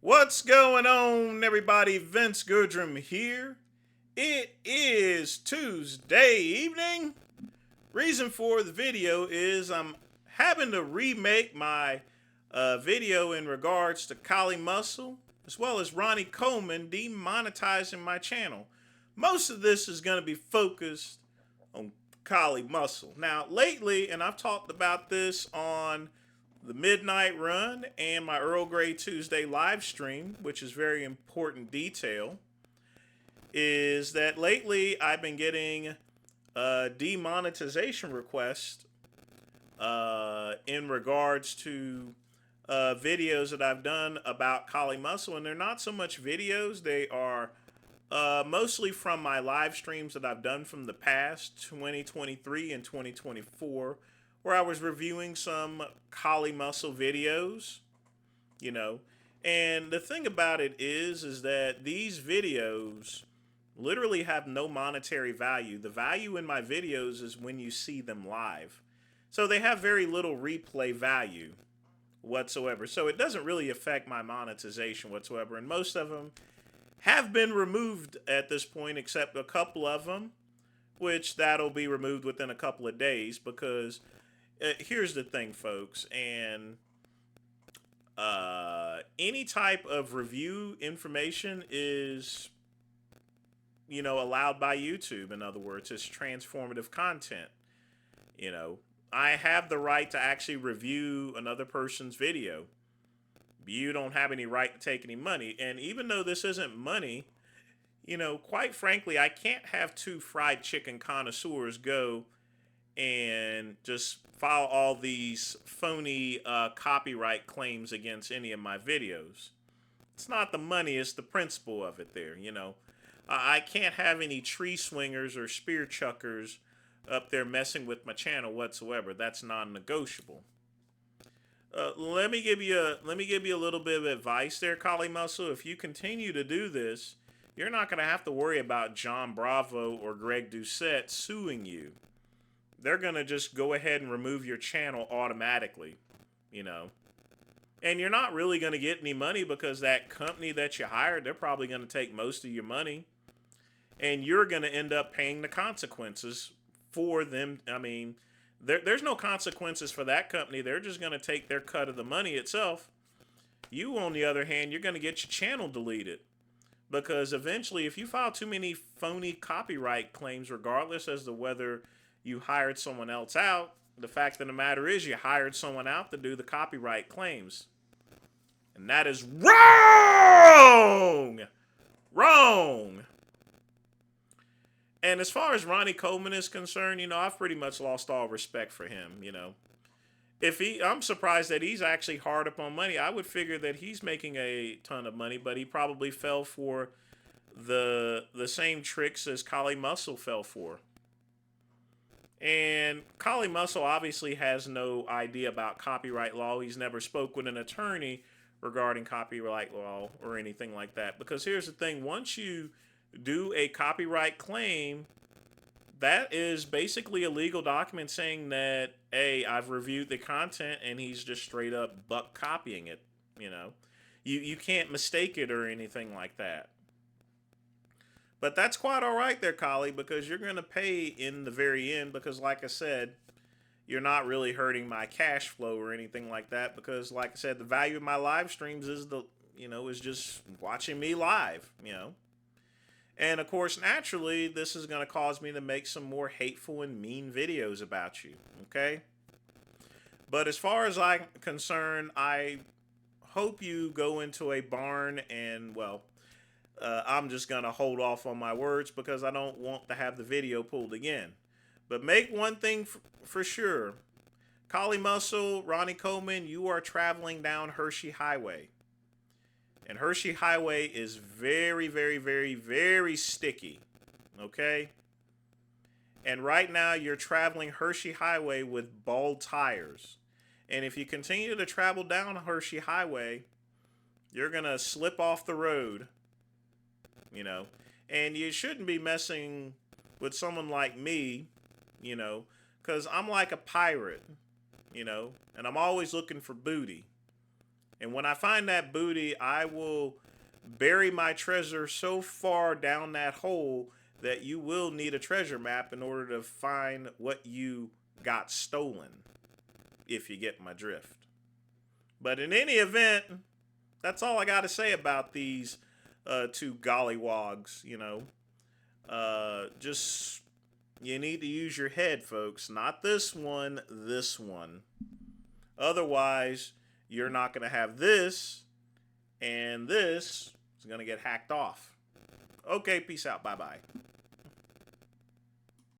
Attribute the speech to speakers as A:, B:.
A: What's going on, everybody? Vince Goodrum here. It is Tuesday evening. Reason for the video is I'm having to remake my video in regards to Collie Muscle, as well as Ronnie Coleman demonetizing my channel. Most of this is going to be focused on Collie Muscle. Now, lately, and I've talked about this on the Midnight Run and my Earl Grey Tuesday live stream, which is very important detail, is that lately I've been getting demonetization requests in regards to videos that I've done about Collie Muscle, and they're not so much videos, they are mostly from my live streams that I've done from the past, 2023 and 2024, where I was reviewing some Collie Muscle videos, you know. And the thing about it is that these videos literally have no monetary value. The value in my videos is when you see them live. So they have very little replay value whatsoever. So it doesn't really affect my monetization whatsoever. And most of them have been removed at this point, except a couple of them, which that'll be removed within a couple of days because here's the thing, folks, and any type of review information is, allowed by YouTube. In other words, it's transformative content. I have the right to actually review another person's video. You don't have any right to take any money. And even though this isn't money, quite frankly, I can't have two fried chicken connoisseurs go and just file all these phony copyright claims against any of my videos. It's not the money, it's the principle of it there, I can't have any tree swingers or spear chuckers up there messing with my channel whatsoever. That's non-negotiable. Let me give you a little bit of advice there, Collie Muscle. If you continue to do this, you're not going to have to worry about John Bravo or Greg Doucette suing you. They're going to just go ahead and remove your channel automatically, And you're not really going to get any money because that company that you hired, they're probably going to take most of your money. And you're going to end up paying the consequences for them. I mean, there's no consequences for that company. They're just going to take their cut of the money itself. You, on the other hand, you're going to get your channel deleted. Because eventually, if you file too many phony copyright claims, regardless as to whether you hired someone else out, the fact of the matter is you hired someone out to do the copyright claims. And that is wrong! Wrong! And as far as Ronnie Coleman is concerned, I've pretty much lost all respect for him, I'm surprised that he's actually hard up on money. I would figure that he's making a ton of money, but he probably fell for the same tricks as Collie Muscle fell for. And Collie Muscle obviously has no idea about copyright law. He's never spoke with an attorney regarding copyright law or anything like that. Because here's the thing, once you do a copyright claim, that is basically a legal document saying that, hey, I've reviewed the content and he's just straight up buck copying it, You can't mistake it or anything like that. But that's quite all right there, Collie, because you're going to pay in the very end because, like I said, you're not really hurting my cash flow or anything like that because, like I said, the value of my live streams is is just watching me live, And, of course, naturally, this is going to cause me to make some more hateful and mean videos about you, okay? But as far as I'm concerned, I hope you go into a barn and, I'm just going to hold off on my words because I don't want to have the video pulled again. But make one thing for sure. Collie Muscle, Ronnie Coleman, you are traveling down Hershey Highway. And Hershey Highway is very, very, very, very sticky. Okay? And right now you're traveling Hershey Highway with bald tires. And if you continue to travel down Hershey Highway, you're going to slip off the road. And you shouldn't be messing with someone like me, because I'm like a pirate, and I'm always looking for booty. And when I find that booty, I will bury my treasure so far down that hole that you will need a treasure map in order to find what you got stolen, if you get my drift. But in any event, that's all I got to say about these two gollywogs, just you need to use your head, folks. Not this one, this one. Otherwise, you're not going to have this, and this is going to get hacked off. Okay, peace out. Bye-bye.